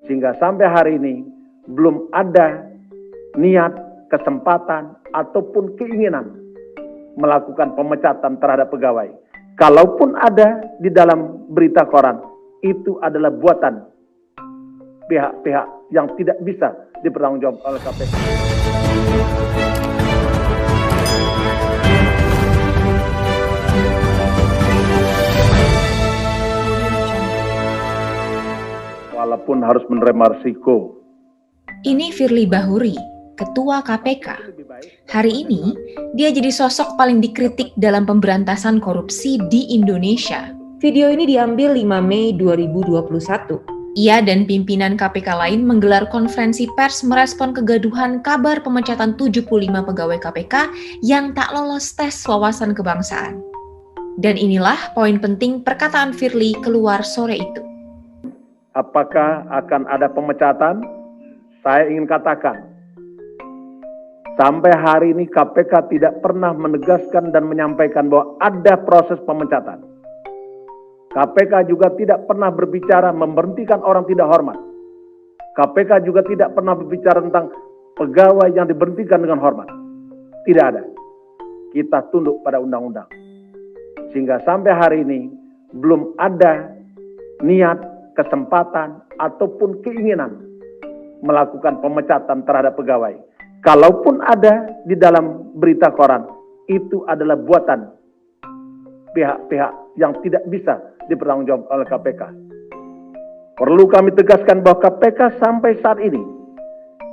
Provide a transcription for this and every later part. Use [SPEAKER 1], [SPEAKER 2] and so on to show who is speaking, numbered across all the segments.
[SPEAKER 1] Sehingga sampai hari ini belum ada niat, kesempatan, ataupun keinginan melakukan pemecatan terhadap pegawai. Kalaupun ada di dalam berita koran, itu adalah buatan pihak-pihak yang tidak bisa dipertanggungjawabkan oleh KPK. Walaupun harus menerima risiko.
[SPEAKER 2] Ini Firly Bahuri, Ketua KPK. Hari ini, dia jadi sosok paling dikritik dalam pemberantasan korupsi di Indonesia. Video ini diambil 5 Mei 2021. Ia dan pimpinan KPK lain menggelar konferensi pers merespon kegaduhan kabar pemecatan 75 pegawai KPK yang tak lolos tes wawasan kebangsaan. Dan inilah poin penting perkataan Firly keluar sore itu.
[SPEAKER 1] Apakah akan ada pemecatan? Saya ingin katakan, sampai hari ini KPK tidak pernah menegaskan dan menyampaikan bahwa ada proses pemecatan. KPK juga tidak pernah berbicara memberhentikan orang tidak hormat. KPK juga tidak pernah berbicara tentang pegawai yang diberhentikan dengan hormat. Tidak ada. Kita tunduk pada undang-undang. Sehingga sampai hari ini belum ada niat, kesempatan, ataupun keinginan melakukan pemecatan terhadap pegawai. Kalaupun ada di dalam berita koran, itu adalah buatan pihak-pihak yang tidak bisa dipertanggungjawabkan oleh KPK. Perlu kami tegaskan bahwa KPK sampai saat ini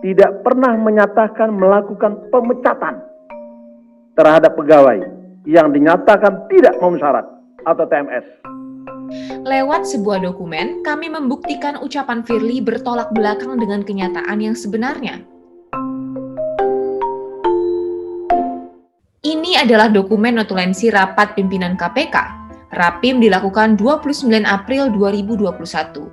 [SPEAKER 1] tidak pernah menyatakan melakukan pemecatan terhadap pegawai yang dinyatakan tidak memenuhi syarat atau TMS.
[SPEAKER 2] Lewat sebuah dokumen, kami membuktikan ucapan Firly bertolak belakang dengan kenyataan yang sebenarnya. Ini adalah dokumen notulensi rapat pimpinan KPK. Rapim dilakukan 29 April 2021,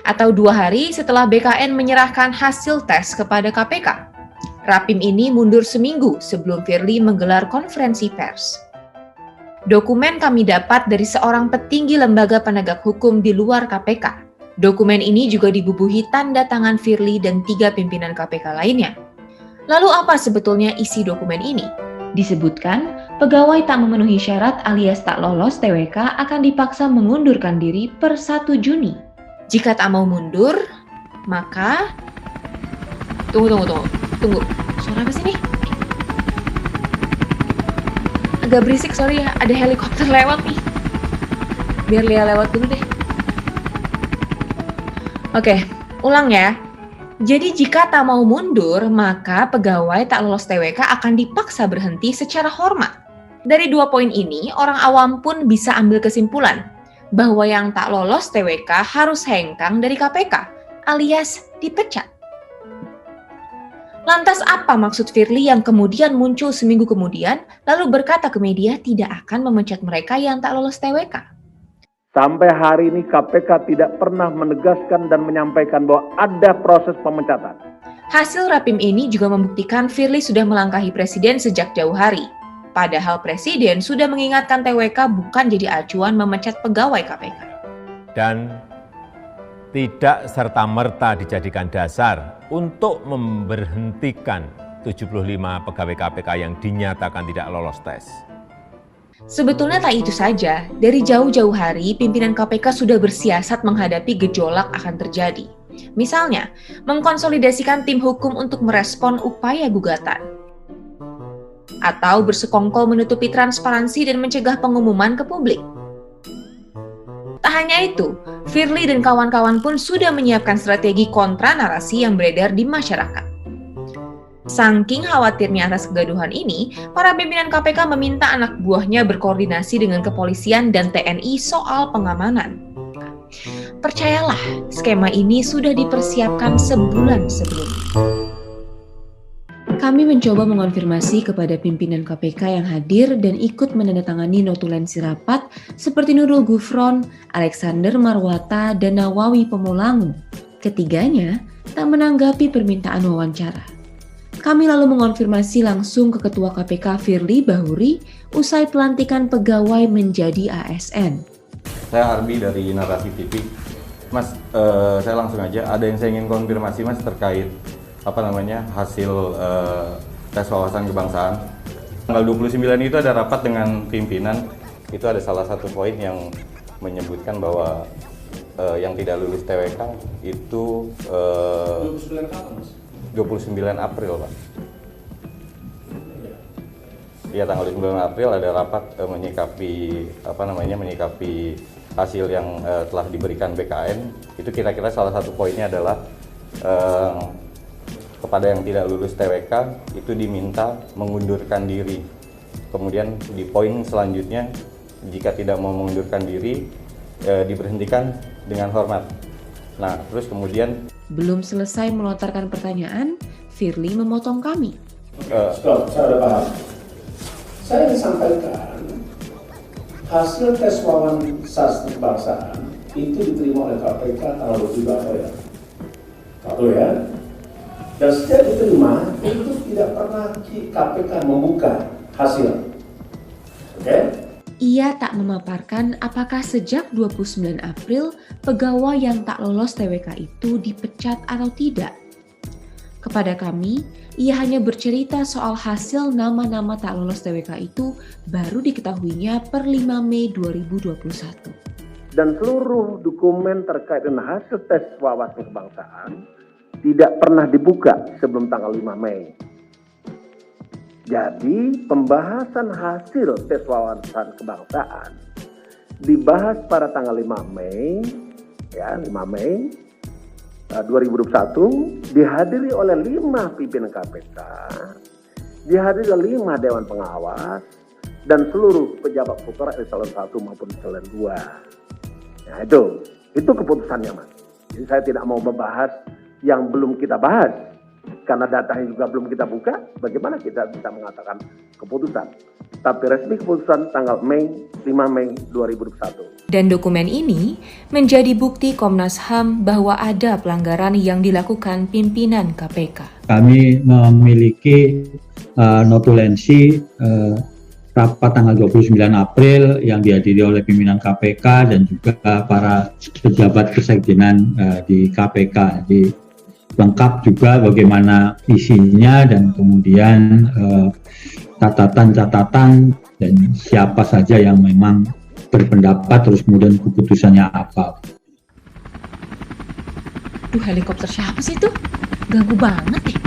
[SPEAKER 2] atau 2 hari setelah BKN menyerahkan hasil tes kepada KPK. Rapim ini mundur seminggu sebelum Firly menggelar konferensi pers. Dokumen kami dapat dari seorang petinggi lembaga penegak hukum di luar KPK. Dokumen ini juga dibubuhi tanda tangan Firly dan 3 pimpinan KPK lainnya. Lalu apa sebetulnya isi dokumen ini? Disebutkan, pegawai tak memenuhi syarat alias tak lolos TWK akan dipaksa mengundurkan diri per 1 Juni. Jika tak mau mundur, maka... Tunggu. Suara apa sih nih? Agak berisik, sorry ya, ada helikopter lewat nih. Biar Lia lewat dulu deh. Oke, ulang ya. Jadi jika tak mau mundur, maka pegawai tak lolos TWK akan dipaksa berhenti secara hormat. Dari 2 poin ini, orang awam pun bisa ambil kesimpulan bahwa yang tak lolos TWK harus hengkang dari KPK, alias dipecat. Lantas apa maksud Firly yang kemudian muncul seminggu kemudian, lalu berkata ke media tidak akan memecat mereka yang tak lolos TWK?
[SPEAKER 1] Sampai hari ini KPK tidak pernah menegaskan dan menyampaikan bahwa ada proses pemecatan.
[SPEAKER 2] Hasil rapim ini juga membuktikan Firly sudah melangkahi Presiden sejak jauh hari. Padahal Presiden sudah mengingatkan TWK bukan jadi acuan memecat pegawai KPK.
[SPEAKER 3] Dan tidak serta-merta dijadikan dasar untuk memberhentikan 75 pegawai KPK yang dinyatakan tidak lolos tes.
[SPEAKER 2] Sebetulnya tak itu saja, dari jauh-jauh hari pimpinan KPK sudah bersiasat menghadapi gejolak akan terjadi. Misalnya, mengkonsolidasikan tim hukum untuk merespon upaya gugatan. Atau bersekongkol menutupi transparansi dan mencegah pengumuman ke publik. Tak hanya itu, Firly dan kawan-kawan pun sudah menyiapkan strategi kontra narasi yang beredar di masyarakat. Saking khawatirnya atas kegaduhan ini, para pimpinan KPK meminta anak buahnya berkoordinasi dengan kepolisian dan TNI soal pengamanan. Percayalah, skema ini sudah dipersiapkan sebulan sebelumnya. Kami mencoba mengonfirmasi kepada pimpinan KPK yang hadir dan ikut menandatangani notulensi rapat seperti Nurul Gufron, Alexander Marwata, dan Nawawi Pemulangu. Ketiganya tak menanggapi permintaan wawancara. Kami lalu mengonfirmasi langsung ke Ketua KPK Firly Bahuri usai pelantikan pegawai menjadi ASN.
[SPEAKER 4] Saya Armi dari Narasi TV. Mas, saya langsung aja. Ada yang saya ingin konfirmasi, Mas, terkait hasil tes wawasan kebangsaan. Tanggal 29 itu ada rapat dengan pimpinan. Itu ada salah satu poin yang menyebutkan bahwa yang tidak lulus TWK itu
[SPEAKER 5] 29 kapan, Mas?
[SPEAKER 4] 29 April, Pak. Iya, tanggal 29 April ada rapat menyikapi hasil yang telah diberikan BKN. Itu kira-kira salah satu poinnya adalah kepada yang tidak lulus TWK itu diminta mengundurkan diri. Kemudian di poin selanjutnya, jika tidak mau mengundurkan diri, diberhentikan dengan hormat. Nah, terus kemudian
[SPEAKER 2] Belum selesai melontarkan pertanyaan, Firly memotong kami.
[SPEAKER 5] Stop, saya udah paham. Saya disampaikan hasil tes wawasan kebangsaan itu diterima oleh KPK tanggal 27 April ya. Tahu ya? Dan setiap diterima itu tidak pernah KPK membuka hasil. Oke?
[SPEAKER 2] Ia tak memaparkan apakah sejak 29 April pegawai yang tak lolos TWK itu dipecat atau tidak. Kepada kami, ia hanya bercerita soal hasil nama-nama tak lolos TWK itu baru diketahuinya per 5 Mei 2021.
[SPEAKER 1] Dan seluruh dokumen terkait dengan hasil tes wawasan kebangsaan tidak pernah dibuka sebelum tanggal 5 Mei. Jadi pembahasan hasil tes wawasan kebangsaan dibahas pada tanggal 5 Mei, 5 Mei 2021, dihadiri oleh 5 pimpinan KPK, dihadiri oleh 5 Dewan Pengawas, dan seluruh pejabat pokok eselon 1 maupun eselon 2. Nah itu keputusannya, Mas. Jadi saya tidak mau membahas yang belum kita bahas. Karena datanya juga belum kita buka, bagaimana kita bisa mengatakan keputusan. Tapi resmi keputusan tanggal 5 Mei 2021.
[SPEAKER 2] Dan dokumen ini menjadi bukti Komnas HAM bahwa ada pelanggaran yang dilakukan pimpinan KPK.
[SPEAKER 6] Kami memiliki notulensi rapat tanggal 29 April yang dihadiri oleh pimpinan KPK dan juga para pejabat kesekjenan di KPK. Lengkap juga bagaimana isinya dan kemudian catatan-catatan dan siapa saja yang memang berpendapat terus kemudian keputusannya apa.
[SPEAKER 2] Helikopter siapa sih itu? Ganggu banget deh.